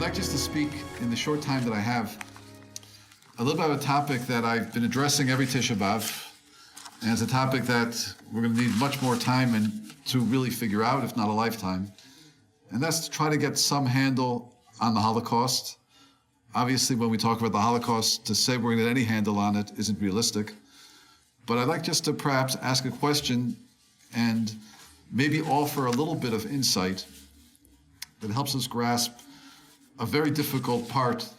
like just to speak in the short time that I have a little bit about a topic that I've been addressing every Tisha B'Av, and it's a topic that we're going to need much more time and to really figure out, if not a lifetime, and that's to try to get some handle on the Holocaust. Obviously, when we talk about the Holocaust, to say we're going to get any handle on it isn't realistic, but I'd like just to perhaps ask a question and maybe offer a little bit of insight that helps us grasp a very difficult part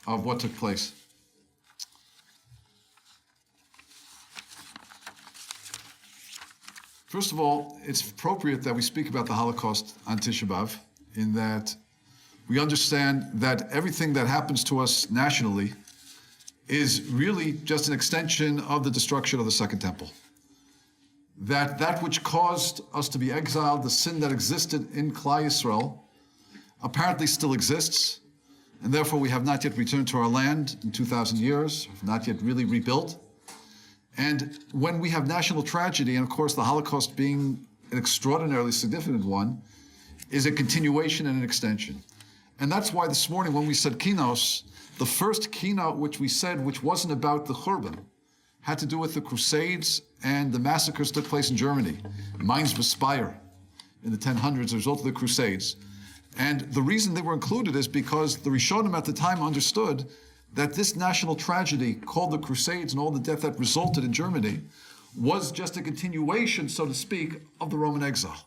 of what took place. First of all, it's appropriate that we speak about the Holocaust on Tisha B'Av, in that we understand that everything that happens to us nationally is really just an extension of the destruction of the Second Temple. That which caused us to be exiled, the sin that existed in Klal Yisrael, apparently still exists, and therefore we have not yet returned to our land in 2,000 years, have not yet really rebuilt. And when we have national tragedy, and of course the Holocaust being an extraordinarily significant one, is a continuation and an extension. And that's why this morning when we said kinos, the first keynote which we said, which wasn't about the Churban, had to do with the Crusades and the massacres took place in Germany. Mainz was Speyer in the 1000s as a result of the Crusades. And the reason they were included is because the Rishonim at the time understood that this national tragedy called the Crusades and all the death that resulted in Germany was just a continuation, so to speak, of the Roman exile.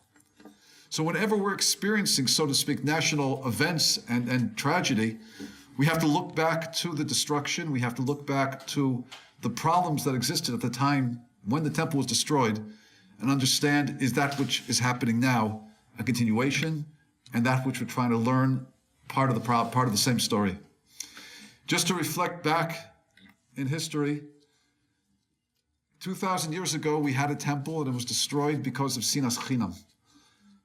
So whenever we're experiencing, so to speak, national events and tragedy, we have to look back to the destruction, we have to look back to the problems that existed at the time when the temple was destroyed, and understand, is that which is happening now a continuation, and that which we're trying to learn part of the same story. Just to reflect back in history, 2,000 years ago we had a temple and it was destroyed because of sinas chinam.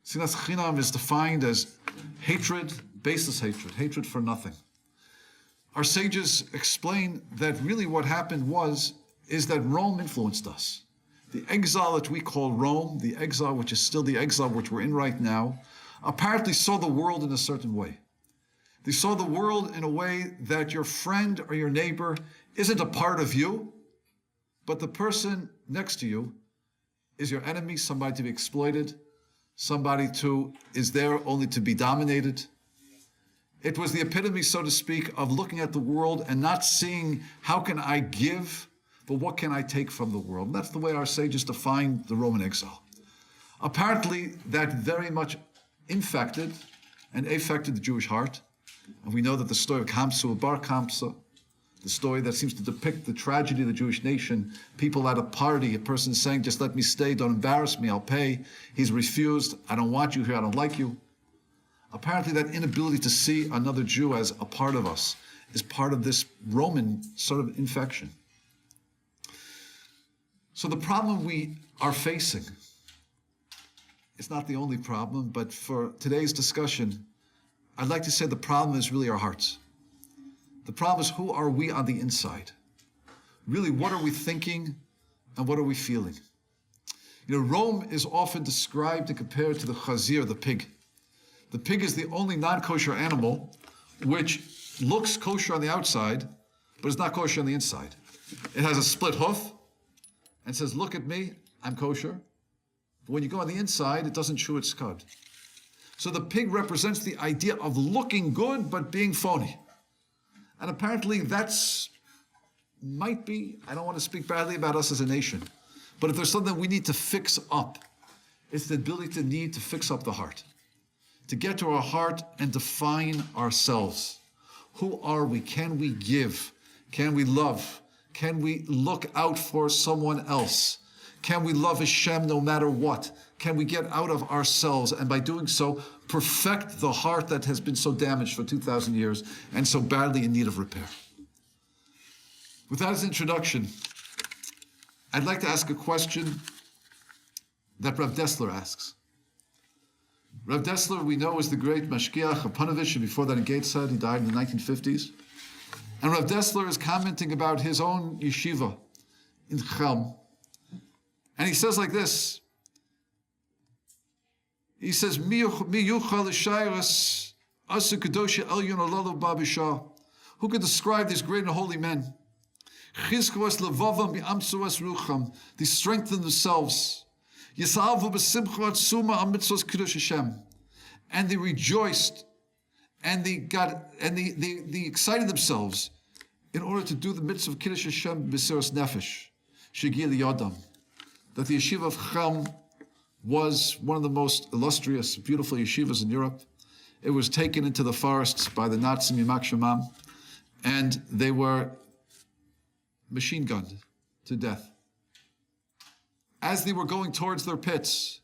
Sinas chinam is defined as hatred, baseless hatred, hatred for nothing. Our sages explain that really what happened is that Rome influenced us. The exile that we call Rome, the exile which is still the exile which we're in right now, apparently saw the world in a certain way. They saw the world in a way that your friend or your neighbor isn't a part of you, but the person next to you is your enemy, somebody to be exploited, somebody who is there only to be dominated. It was the epitome, so to speak, of looking at the world and not seeing how can I give, but what can I take from the world? And that's the way our sages defined the Roman exile. Apparently, that very much infected and affected the Jewish heart. And we know that the story of Kamsa Bar Kamsa, the story that seems to depict the tragedy of the Jewish nation, people at a party, a person saying, just let me stay, don't embarrass me, I'll pay. He's refused, I don't want you here, I don't like you. Apparently that inability to see another Jew as a part of us is part of this Roman sort of infection. So the problem we are facing, it's not the only problem, but for today's discussion, I'd like to say the problem is really our hearts. The problem is, who are we on the inside? Really, what are we thinking and what are we feeling? You know, Rome is often described and compared to the chazir, the pig. The pig is the only non-kosher animal which looks kosher on the outside, but is not kosher on the inside. It has a split hoof and says, look at me, I'm kosher. But when you go on the inside, it doesn't chew its cud. So the pig represents the idea of looking good, but being phony. And apparently might be, I don't want to speak badly about us as a nation, but if there's something we need to fix up, it's the ability to fix up the heart. To get to our heart and define ourselves. Who are we? Can we give? Can we love? Can we look out for someone else? Can we love Hashem no matter what? Can we get out of ourselves and by doing so, perfect the heart that has been so damaged for 2,000 years and so badly in need of repair? With that as an introduction, I'd like to ask a question that Rav Dessler asks. Rav Dessler, we know, is the great Mashgiach of Panovich, and before that in Gateshead, he died in the 1950s. And Rav Dessler is commenting about his own yeshiva in Chelm. And he says like this, he says, Mi yuchal l'shayras Asu Kadoshi Elyon Ololo Babisha. Who could describe these great and holy men? Chizkos levavam bi'amsuas rucham. They strengthened themselves. Yisalvu b'simcha atzuma amitzos kiddush Hashem. And they rejoiced, and they excited themselves in order to do the mitzvah of kiddush Hashem b'siras nefesh. Shegi liyodam. That the yeshiva of Chelm was one of the most illustrious, beautiful yeshivas in Europe. It was taken into the forests by the Nazis, Yimak Shemam, and they were machine gunned to death. As they were going towards their pits,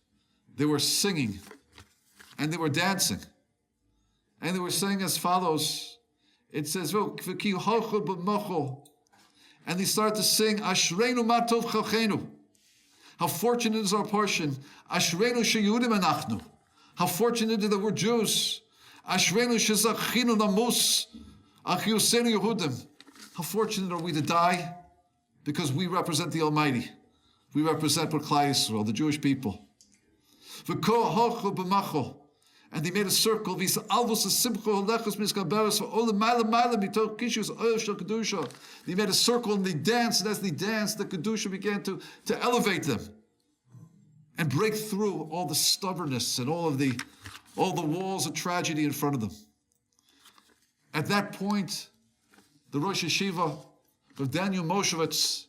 they were singing and they were dancing. And they were saying as follows. It says, and they started to sing, Ashreinu matov chalchenu. How fortunate is our portion. Ashreinu sheYehudim anachnu. How fortunate that we're Jews. Ashreinu shezachinu namus. Achiyusenu Yehudim. How fortunate are we to die? Because we represent the Almighty. We represent Klal Yisrael, the Jewish people. And they made a circle. They made a circle and they danced. And as they danced, the Kedusha began to elevate them and break through all the stubbornness and all the walls of tragedy in front of them. At that point, the Rosh Yeshiva of Daniel Moshevitz,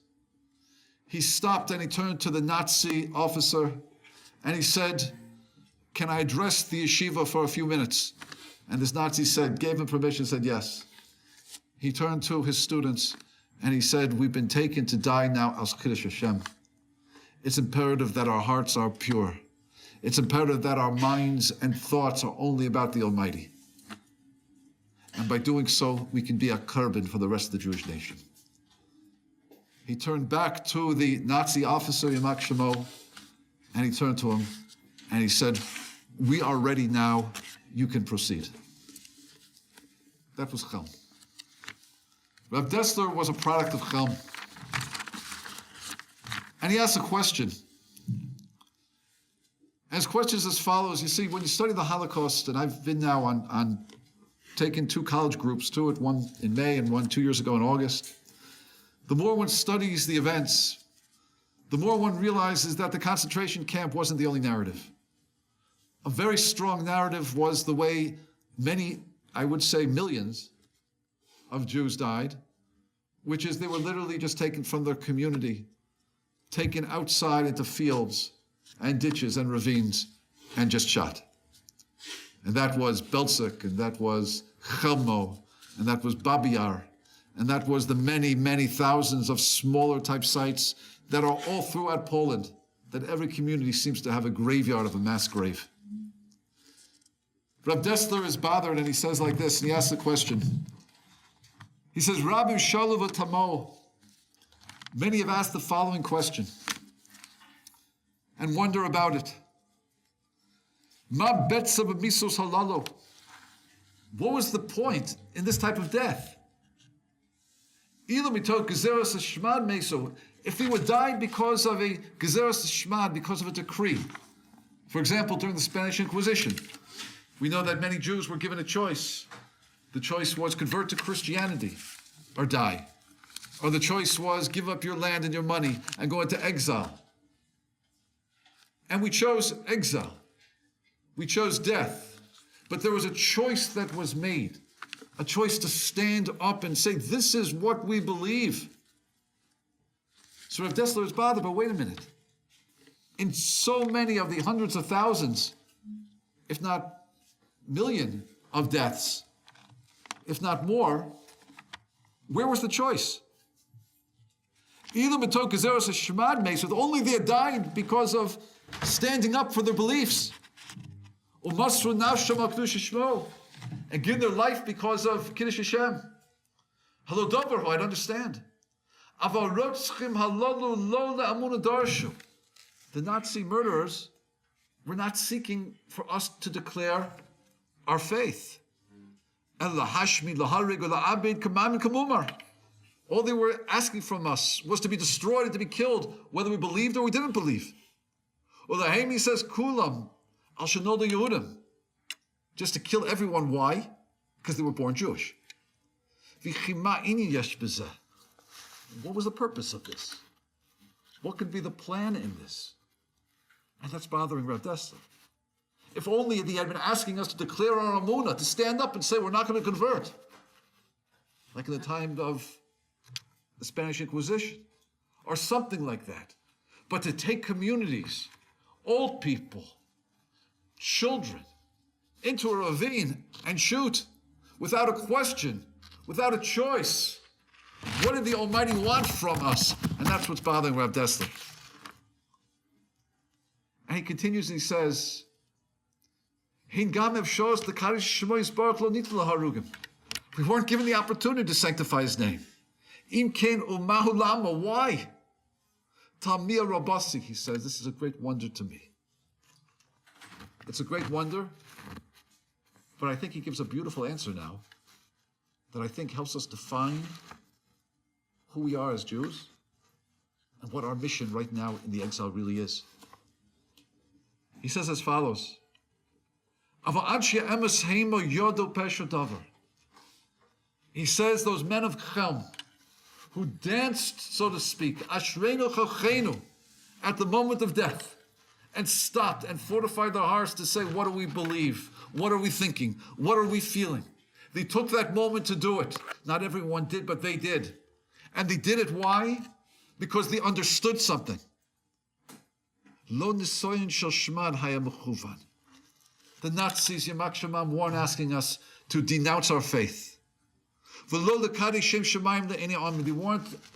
he stopped and he turned to the Nazi officer and he said, "Can I address the yeshiva for a few minutes?" And this Nazi gave him permission, said yes. He turned to his students and he said, "We've been taken to die now as Kiddush Hashem. It's imperative that our hearts are pure. It's imperative that our minds and thoughts are only about the Almighty. And by doing so, we can be a korban for the rest of the Jewish nation." He turned back to the Nazi officer, Yimak Shemo, and he turned to him and he said, "We are ready now, you can proceed." That was Chelm. Rav Dessler was a product of Chelm. And he asked a question. And his question is as follows. You see, when you study the Holocaust, and I've been now on taken 2 college groups to it, one in May and one 2 years ago in August, the more one studies the events, the more one realizes that the concentration camp wasn't the only narrative. A very strong narrative was the way many, I would say millions, of Jews died, which is they were literally just taken from their community, taken outside into fields and ditches and ravines and just shot. And that was Belzec, and that was Chelmo, and that was Babi Yar, and that was the many, many thousands of smaller type sites that are all throughout Poland, that every community seems to have a graveyard of a mass grave. Rav Dessler is bothered and he says like this, and he asks a question. He says, Rabbi Shaluva Tamo. Many have asked the following question and wonder about it. Ma betza b'misos halalo. What was the point in this type of death? If they were died because of a gezeras shmad, because of a decree. For example, during the Spanish Inquisition, we know that many Jews were given a choice. The choice was convert to Christianity or die. Or the choice was give up your land and your money and go into exile. And we chose exile. We chose death. But there was a choice that was made. A choice to stand up and say, this is what we believe. So Rav Dessler is bothered, but wait a minute. In so many of the hundreds of thousands, if not million of deaths, if not more, where was the choice? Only they had died because of standing up for their beliefs. And give their life because of Kiddush Hashem. Hello, Dover, I'd understand. The Nazi murderers were not seeking for us to declare our faith. All they were asking from us was to be destroyed and to be killed, whether we believed or we didn't believe. He says, Kulam, al Shenoda Yehudim. just to kill everyone. Why? Because they were born Jewish. What was the purpose of this? What could be the plan in this? And that's bothering Rav Dessler. If only he had been asking us to declare our Amunah, to stand up and say we're not going to convert, like in the time of the Spanish Inquisition, or something like that. But to take communities, old people, children, into a ravine and shoot without a question, without a choice. What did the Almighty want from us? And that's what's bothering Rav Dessler. And he continues and he says, we weren't given the opportunity to sanctify his name. Why? Tamir Rabasi, he says, this is a great wonder to me. It's a great wonder, but I think he gives a beautiful answer now that I think helps us define who we are as Jews and what our mission right now in the exile really is. He says as follows, he says those men of Chelm who danced, so to speak, Ashreinu Chachenu, at the moment of death, and stopped and fortified their hearts to say, what do we believe? What are we thinking? What are we feeling? They took that moment to do it. Not everyone did, but they did. And they did it, why? Because they understood something. Lo nisoyin shel shmad haya mechuvan. The Nazis, Yamak Shemam, weren't asking us to denounce our faith. They weren't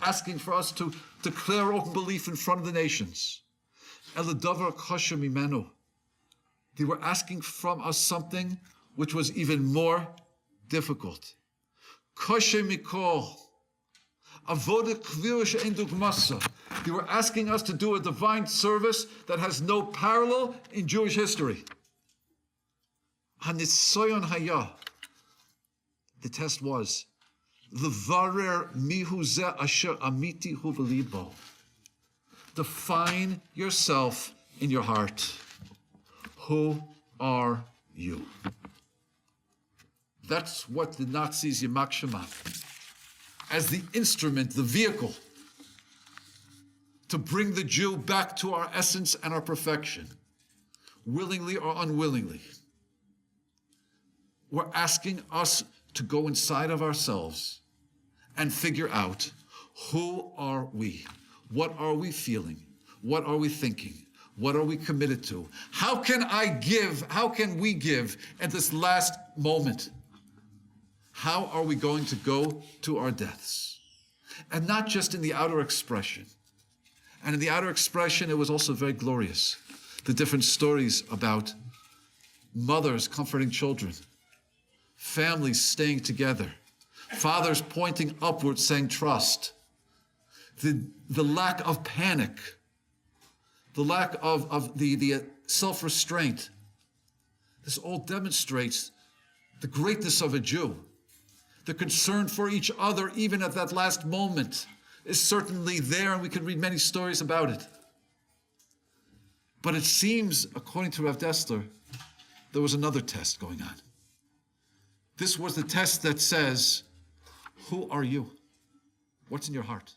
asking for us to declare open belief in front of the nations. They were asking from us something which was even more difficult. They were asking us to do a divine service that has no parallel in Jewish history. The test was, define yourself in your heart. Who are you? That's what the Nazis, Yamak Shema, as the instrument, the vehicle, to bring the Jew back to our essence and our perfection, willingly or unwillingly. We're asking us to go inside of ourselves and figure out, who are we? What are we feeling? What are we thinking? What are we committed to? How can I give? How can we give at this last moment? How are we going to go to our deaths? And not just in the outer expression. And in the outer expression, it was also very glorious. The different stories about mothers comforting children, families staying together, fathers pointing upward saying trust, the lack of panic, the lack of the self-restraint. This all demonstrates the greatness of a Jew. The concern for each other, even at that last moment, is certainly there, and we can read many stories about it. But it seems, according to Rav Dessler, there was another test going on. This was the test that says, who are you? What's in your heart?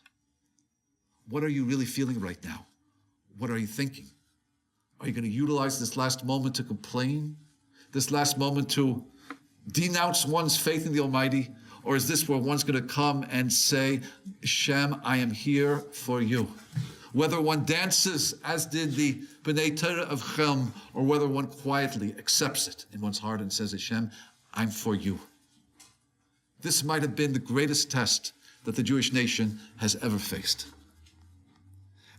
What are you really feeling right now? What are you thinking? Are you going to utilize this last moment to complain? This last moment to denounce one's faith in the Almighty? Or is this where one's going to come and say, Shem, I am here for you? Whether one dances, as did the B'nai Torah of Chelm, or whether one quietly accepts it in one's heart and says, Hashem, I'm for you. This might have been the greatest test that the Jewish nation has ever faced.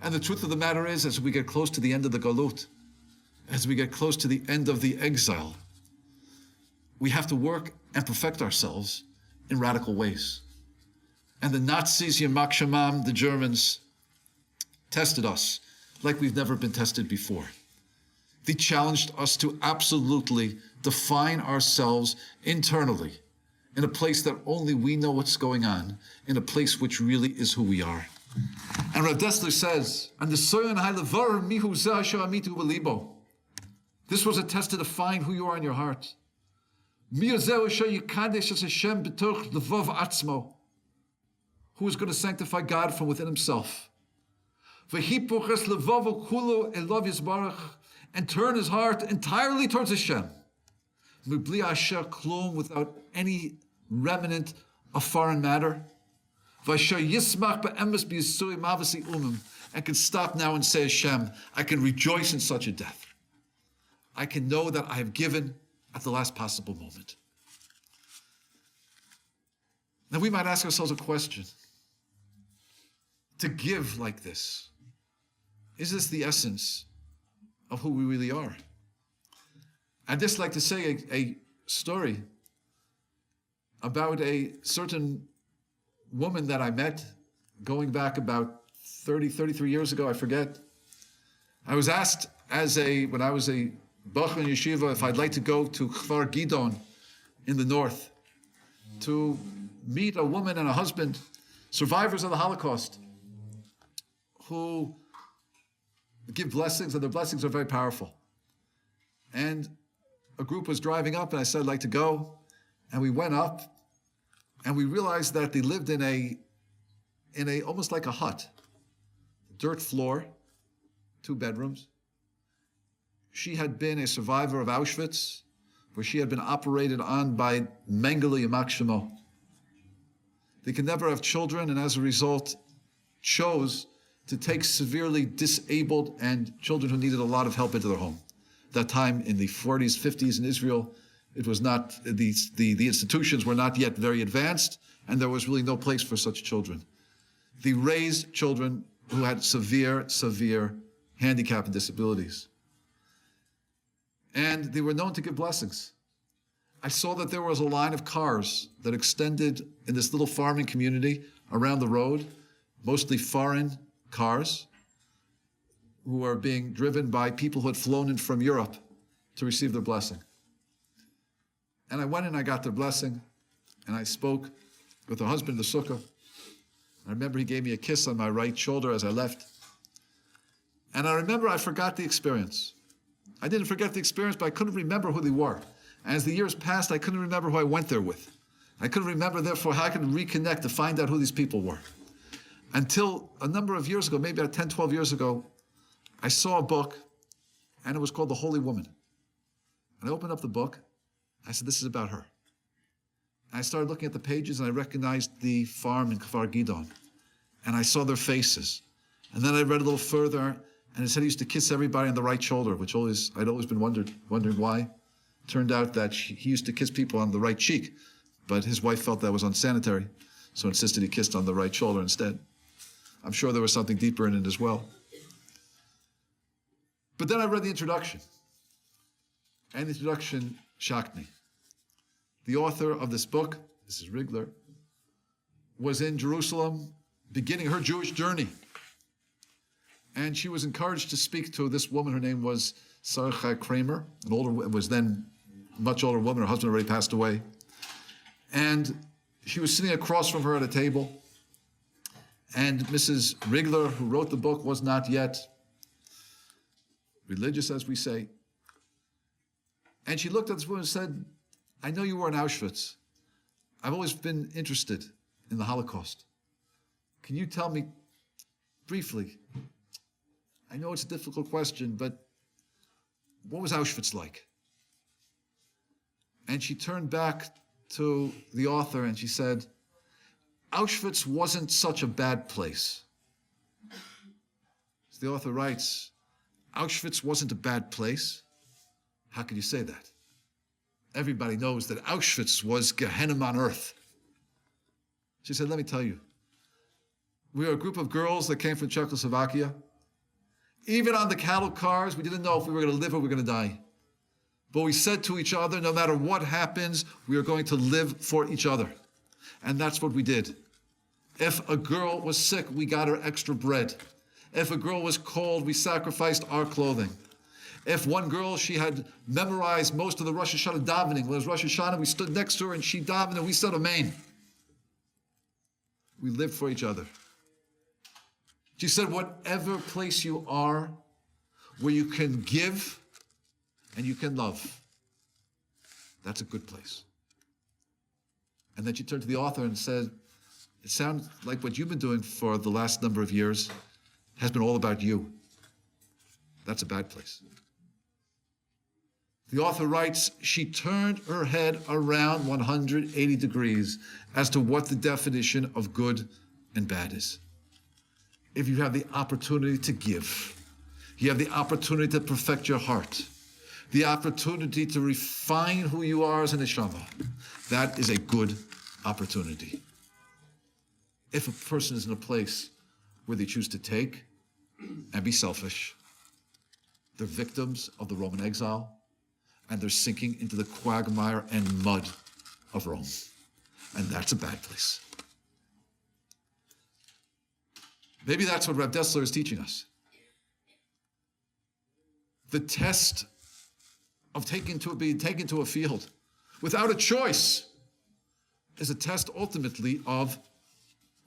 And the truth of the matter is, as we get close to the end of the Galut, as we get close to the end of the exile, we have to work and perfect ourselves in radical ways. And the Nazis, Yamak Shemam, the Germans, tested us like we've never been tested before. They challenged us to absolutely define ourselves internally in a place that only we know what's going on, in a place which really is who we are. And Rav Dessler says, this was a test to define who you are in your heart. Who is going to sanctify God from within himself? And turn his heart entirely towards Hashem. Without any remnant of foreign matter. And can stop now and say, Hashem, I can rejoice in such a death. I can know that I have given at the last possible moment. Now we might ask ourselves a question. To give like this, is this the essence of who we really are? I'd just like to say a story about a certain woman that I met going back about 33 years ago, I forget. I was asked when I was a Bachur in Yeshiva if I'd like to go to Kfar Gidon in the north to meet a woman and a husband, survivors of the Holocaust, who give blessings, and their blessings are very powerful. And a group was driving up, and I said, I'd like to go. And we went up, and we realized that they lived in a almost like a hut, dirt floor, 2 bedrooms. She had been a survivor of Auschwitz, where she had been operated on by Mengele Yamak Shemo. They could never have children, and as a result, chose to take severely disabled and children who needed a lot of help into their home. That time in the 40s, 50s in Israel, it was not, the institutions were not yet very advanced, and there was really no place for such children. They raised children who had severe handicap and disabilities. And they were known to give blessings. I saw that there was a line of cars that extended in this little farming community around the road, mostly foreign cars, who were being driven by people who had flown in from Europe to receive their blessing. And I went and I got their blessing, and I spoke with her husband, the sukkah. I remember he gave me a kiss on my right shoulder as I left. And I remember I forgot the experience. I didn't forget the experience, but I couldn't remember who they were. And as the years passed, I couldn't remember who I went there with. I couldn't remember, therefore, how I could reconnect to find out who these people were. Until a number of years ago, maybe about 10, 12 years ago, I saw a book, and it was called The Holy Woman. And I opened up the book. I said, this is about her. And I started looking at the pages, and I recognized the farm in Kfar Gidon. And I saw their faces. And then I read a little further, and it said he used to kiss everybody on the right shoulder, which I'd always been wondering why. Turned out that he used to kiss people on the right cheek, but his wife felt that was unsanitary, so insisted he kissed on the right shoulder instead. I'm sure there was something deeper in it as well. But then I read the introduction, and the introduction shocked me. The author of this book, Mrs. Rigler, was in Jerusalem beginning her Jewish journey. And she was encouraged to speak to this woman. Her name was Sarah Kramer, was then much older woman. Her husband already passed away. And she was sitting across from her at a table. And Mrs. Rigler, who wrote the book, was not yet religious, as we say. And she looked at this woman and said, I know you were in Auschwitz. I've always been interested in the Holocaust. Can you tell me briefly, I know it's a difficult question, but what was Auschwitz like? And she turned back to the author and she said, Auschwitz wasn't such a bad place. As the author writes, Auschwitz wasn't a bad place. How could you say that? Everybody knows that Auschwitz was Gehenna on earth. She said, let me tell you, we were a group of girls that came from Czechoslovakia. Even on the cattle cars, we didn't know if we were going to live or we were going to die. But we said to each other, no matter what happens, we are going to live for each other. And that's what we did. If a girl was sick, we got her extra bread. If a girl was cold, we sacrificed our clothing. If one girl, she had memorized most of the Rosh Hashanah davening. When it was Rosh Hashanah, we stood next to her and she davened and we said Amen. We lived for each other. She said, whatever place you are, where you can give and you can love, That's a good place. And then she turned to the author and said, it sounds like what you've been doing for the last number of years has been all about you. That's a bad place. The author writes, she turned her head around 180 degrees as to what the definition of good and bad is. If you have the opportunity to give, you have the opportunity to perfect your heart, the opportunity to refine who you are as an neshama, that is a good opportunity. If a person is in a place where they choose to take and be selfish, they're victims of the Roman exile, and they're sinking into the quagmire and mud of Rome. And that's a bad place. Maybe that's what Reb Dessler is teaching us. The test of being taken to a field without a choice is a test ultimately of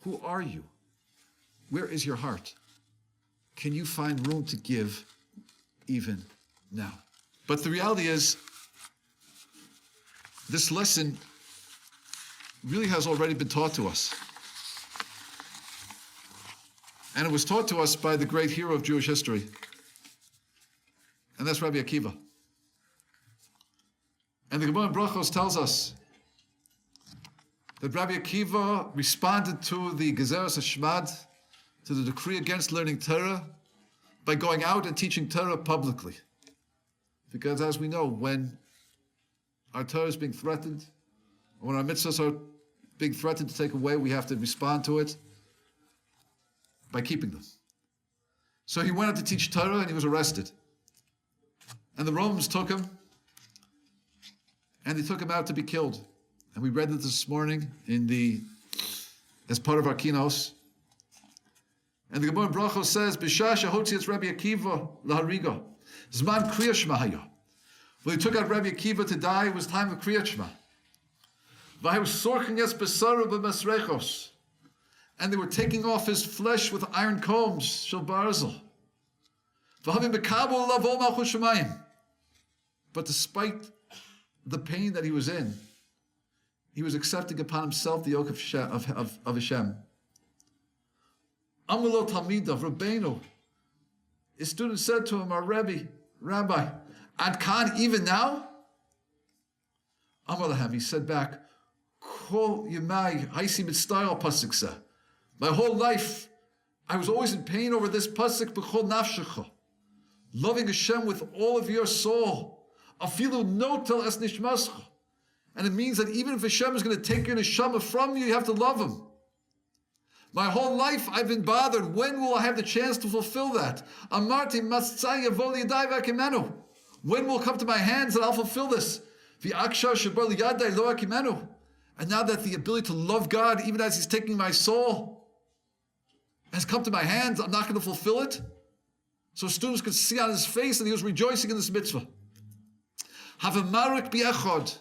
who are you? Where is your heart? Can you find room to give even now? But the reality is, this lesson really has already been taught to us. And it was taught to us by the great hero of Jewish history. And that's Rabbi Akiva. And the Gemara in Brachos tells us that Rabbi Akiva responded to the Gezeres Hashmad, to the decree against learning Torah, by going out and teaching Torah publicly. Because as we know, when our Torah is being threatened, when our mitzvahs are being threatened to take away, we have to respond to it by keeping them. So he went out to teach Torah and he was arrested. And the Romans took him, and they took him out to be killed. And we read it this morning as part of our kinos. And the Gemara in Brachos says, "B'shah shehotzi Rabbi Akiva lahariga, zman kriyat shema haya." When he took out Rabbi Akiva to die, it was time of kriyat shema. V'hayu sorchen yes b'sara b'masrechos, and they were taking off his flesh with iron combs, shel barzel. V'havim b'kabel lavo malchus shemayim. But despite the pain that he was in, he was accepting upon himself the yoke of Hashem. Amulo Talmidav, Rabbeinu. His student said to him, our Rabbi, Ad Khan, even now? Amalahem, he said back, Kol Yemai, Haisi Mitztayal Pasuk. My whole life, I was always in pain over this Pasuk, B'chol Nafshecha. Loving Hashem with all of your soul. Afilu notel es nishmascha. And it means that even if Hashem is going to take your neshama from you, you have to love Him. My whole life I've been bothered. When will I have the chance to fulfill that? Amarti mastzai yavol yadai v'akimenu. When will come to my hands that I'll fulfill this? V'akshar shabar liyadai lo akimenu. And now that the ability to love God, even as He's taking my soul, has come to my hands, I'm not going to fulfill it. So students could see on his face that he was rejoicing in this mitzvah. Have a marik bi'echod.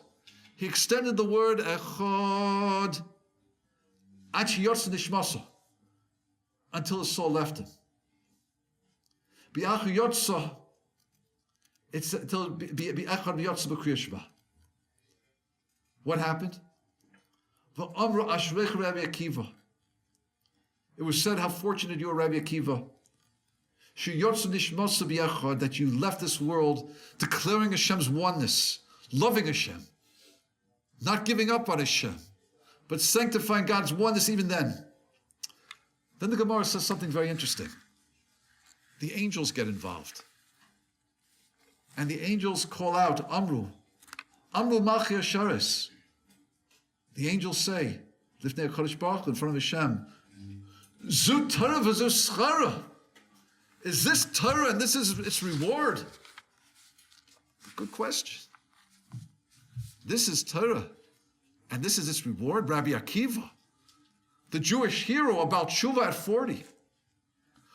He extended the word echod until his soul left him. Bi'achu yotza, it's until bi'echod b'yotza b'kriyat shema. What happened? V'amru ashrech Rabbi Akiva. It was said, how fortunate you are, Rabbi Akiva, that you left this world declaring Hashem's oneness, loving Hashem, not giving up on Hashem, but sanctifying God's oneness even then. Then the Gemara says something very interesting. The angels get involved. And the angels call out, Amru Malchi Asharis. The angels say, Lifnei HaKadosh Baruch Hu, in front of Hashem, Zu Torah v'zu schara. Is this Torah and this is its reward? Good question. This is Torah and this is its reward. Rabbi Akiva, the Jewish hero about Tshuva at 40,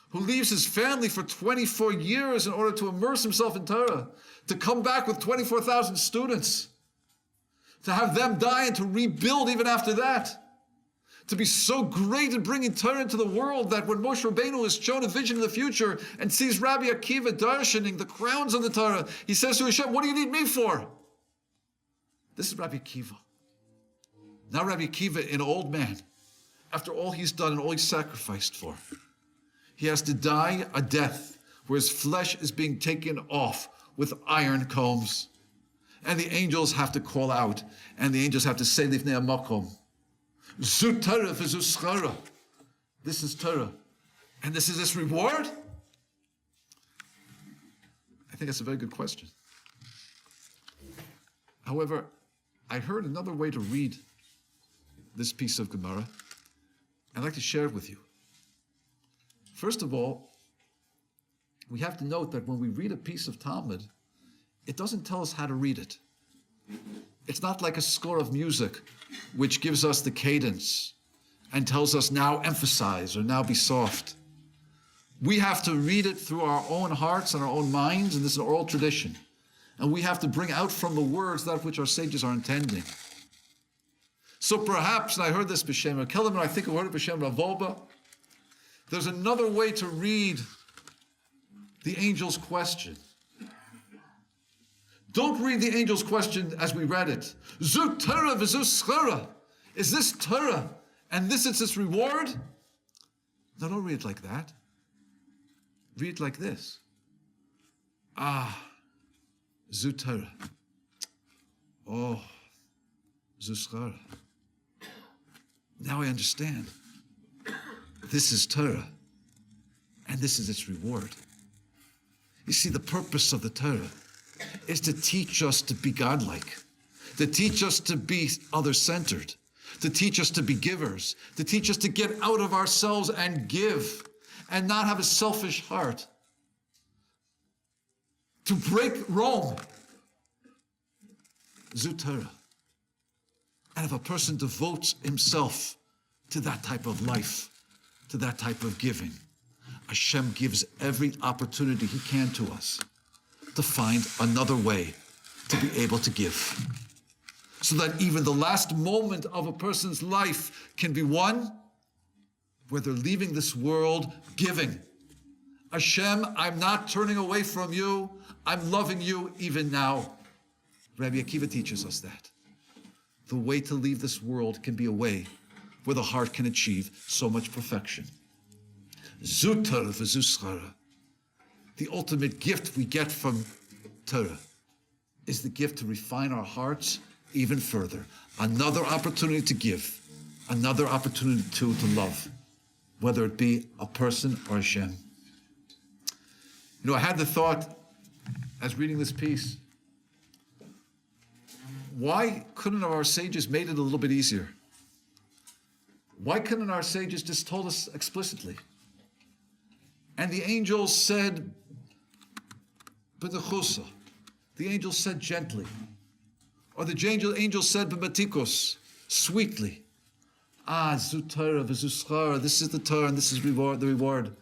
who leaves his family for 24 years in order to immerse himself in Torah, to come back with 24,000 students, to have them die and to rebuild even after that. To be so great in bringing Torah into the world that when Moshe Rabbeinu is shown a vision in the future and sees Rabbi Akiva darshaning the crowns of the Torah, he says to Hashem, what do you need me for? This is Rabbi Akiva. Now Rabbi Akiva, an old man, after all he's done and all he's sacrificed for, he has to die a death where his flesh is being taken off with iron combs. And the angels have to call out, and the angels have to say, Lifnei HaMakom, Zu Torah v'zu schara. This is Torah. And this is its reward? I think that's a very good question. However, I heard another way to read this piece of Gemara. I'd like to share it with you. First of all, we have to note that when we read a piece of Talmud, it doesn't tell us how to read it. It's not like a score of music, which gives us the cadence and tells us now emphasize or now be soft. We have to read it through our own hearts and our own minds, and this is an oral tradition. And we have to bring out from the words that which our sages are intending. So perhaps, and I heard this b'Shem Rakelem, and I think I heard it b'Shem Ravolba, there's another way to read the angel's question. Don't read the angel's question as we read it. Zu Torah v'zu schara. Is this Torah and this is its reward? No, don't read it like that. Read it like this. Zu Torah. Oh, zu schara. Now I understand. This is Torah, and this is its reward. You see, the purpose of the Torah is to teach us to be godlike, to teach us to be other-centered, to teach us to be givers, to teach us to get out of ourselves and give, and not have a selfish heart, to break Rome. Zu Torah. And if a person devotes himself to that type of life, to that type of giving, Hashem gives every opportunity He can to us to find another way to be able to give. So that even the last moment of a person's life can be one where they're leaving this world giving. Hashem, I'm not turning away from you. I'm loving you even now. Rabbi Akiva teaches us that. The way to leave this world can be a way where the heart can achieve so much perfection. Zu Torah v'zu schara. The ultimate gift we get from Torah is the gift to refine our hearts even further. Another opportunity to give, another opportunity to love, whether it be a person or Hashem. You know, I had the thought, as reading this piece, why couldn't our sages made it a little bit easier? Why couldn't our sages just told us explicitly? And the angels said, B'nechusa. The angel said gently. Or the angel said, B'matikos, sweetly. Zu Torah v'zu schara. This is the Torah and this is the reward.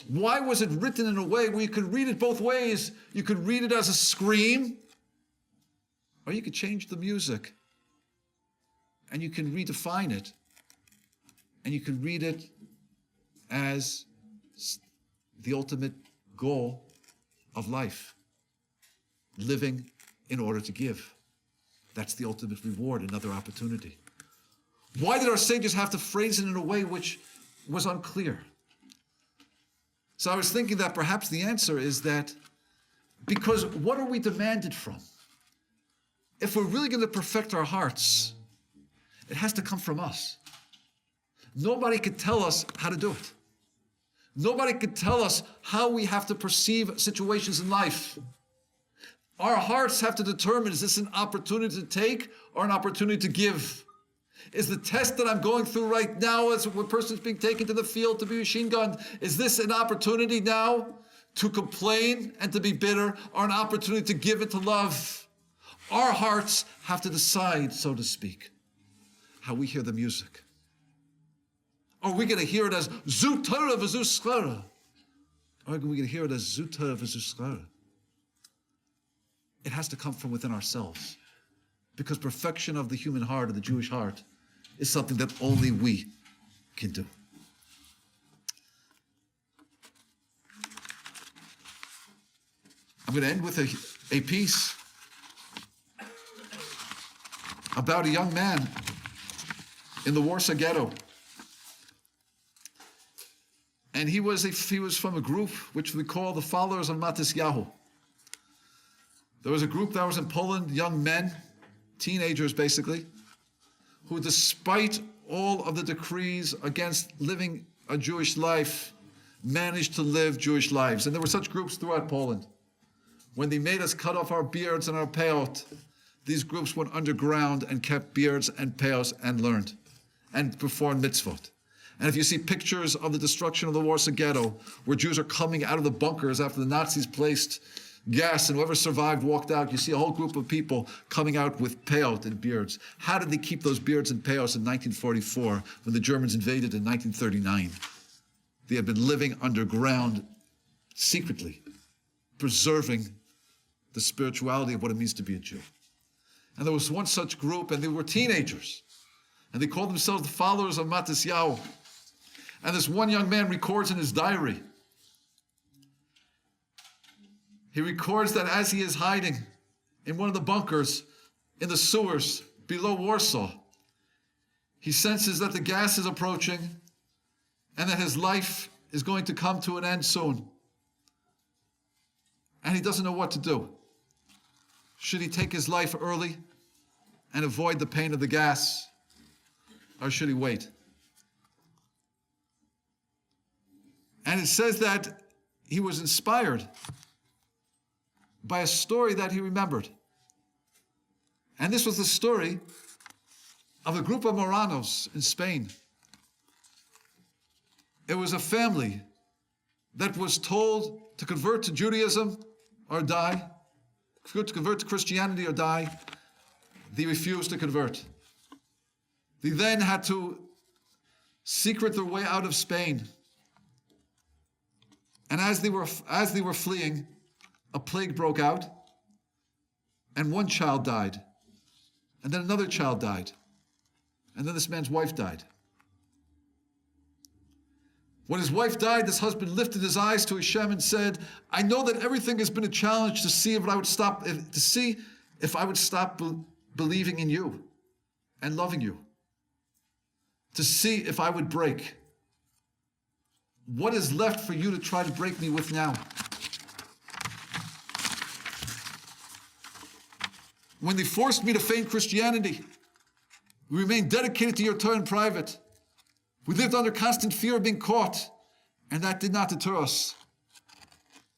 Why was it written in a way where you could read it both ways? You could read it as a scream, or you could change the music, and you can redefine it, and you can read it as the ultimate goal of life, living in order to give. That's the ultimate reward, another opportunity. Why did our sages have to phrase it in a way which was unclear? So I was thinking that perhaps the answer is that because what are we demanded from? If we're really going to perfect our hearts, it has to come from us. Nobody could tell us how to do it. Nobody could tell us how we have to perceive situations in life. Our hearts have to determine, is this an opportunity to take or an opportunity to give? Is the test that I'm going through right now as a person is being taken to the field to be machine gunned, is this an opportunity now to complain and to be bitter, or an opportunity to give and to love? Our hearts have to decide, so to speak, how we hear the music. Are we going to hear it as Zu Torah v'zu schara? Or are we going to hear it as Zu Torah v'zu schara? It has to come from within ourselves. Because perfection of the human heart, of the Jewish heart, is something that only we can do. I'm going to end with a piece about a young man in the Warsaw Ghetto. And he was from a group which we call the followers of Matisyahu. There was a group that was in Poland, young men, teenagers basically, who despite all of the decrees against living a Jewish life, managed to live Jewish lives. And there were such groups throughout Poland. When they made us cut off our beards and our peyot, these groups went underground and kept beards and peyos and learned and performed mitzvot. And if you see pictures of the destruction of the Warsaw Ghetto, where Jews are coming out of the bunkers after the Nazis placed gas and whoever survived walked out, you see a whole group of people coming out with peyot and beards. How did they keep those beards and peyos in 1944 when the Germans invaded in 1939? They had been living underground secretly, preserving the spirituality of what it means to be a Jew. And there was one such group, and they were teenagers. And they called themselves the followers of Matisyahu. And this one young man records in his diary. He records that as he is hiding in one of the bunkers in the sewers below Warsaw, he senses that the gas is approaching and that his life is going to come to an end soon. And he doesn't know what to do. Should he take his life early and avoid the pain of the gas, or should he wait? And it says that he was inspired by a story that he remembered. And this was the story of a group of Moranos in Spain. It was a family that was told to convert to Judaism or die, to convert to Christianity or die. They refused to convert. They then had to secret their way out of Spain. And as they were fleeing, a plague broke out, and one child died, and then another child died, and then this man's wife died. When his wife died, this husband lifted his eyes to Hashem and said, I know that everything has been a challenge to see if I would stop believing in you and loving you, to see if I would break. What is left for you to try to break me with now? When they forced me to feign Christianity, we remained dedicated to your Torah in private. We lived under constant fear of being caught, and that did not deter us.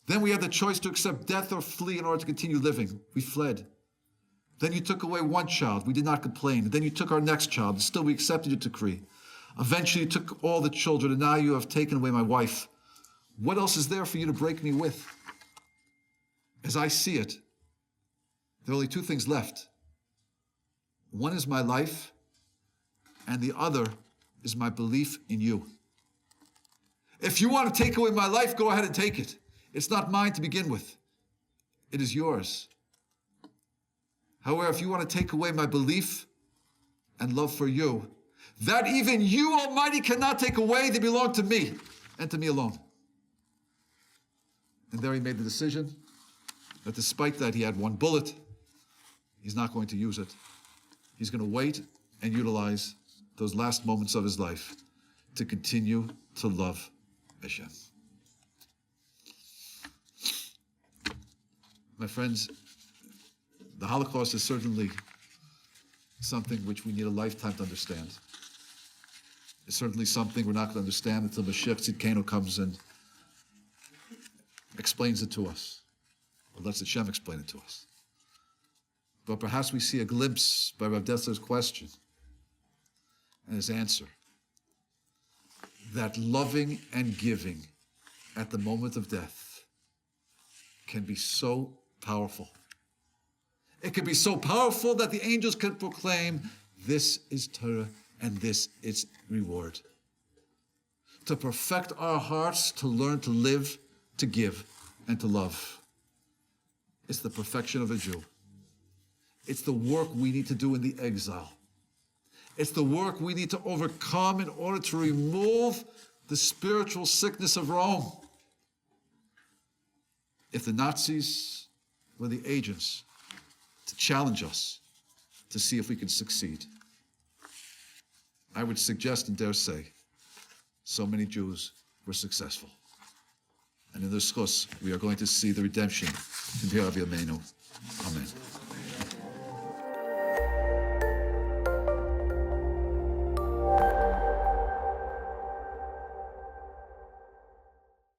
Then we had the choice to accept death or flee in order to continue living. We fled. Then you took away one child. We did not complain. Then you took our next child, and still we accepted your decree. Eventually you took all the children, and now you have taken away my wife. What else is there for you to break me with? As I see it, there are only two things left. One is my life, and the other is my belief in you. If you want to take away my life, go ahead and take it. It's not mine to begin with. It is yours. However, if you want to take away my belief and love for you, that even you, Almighty, cannot take away, they belong to me and to me alone. And there he made the decision that despite that he had one bullet, he's not going to use it. He's going to wait and utilize those last moments of his life to continue to love Hashem. My friends, the Holocaust is certainly something which we need a lifetime to understand. It's certainly something we're not going to understand until Mashiach Tzidkenu comes and explains it to us, or lets Hashem explain it to us. But perhaps we see a glimpse by Rav Dessler's question and his answer, that loving and giving at the moment of death can be so powerful. It can be so powerful that the angels can proclaim, this is Torah and this is reward. To perfect our hearts, to learn to live, to give, and to love. It's the perfection of a Jew. It's the work we need to do in the exile. It's the work we need to overcome in order to remove the spiritual sickness of Rome. If the Nazis were the agents to challenge us to see if we can succeed. I would suggest and dare say, so many Jews were successful. And in this course, we are going to see the redemption in Rabbi Yameinu.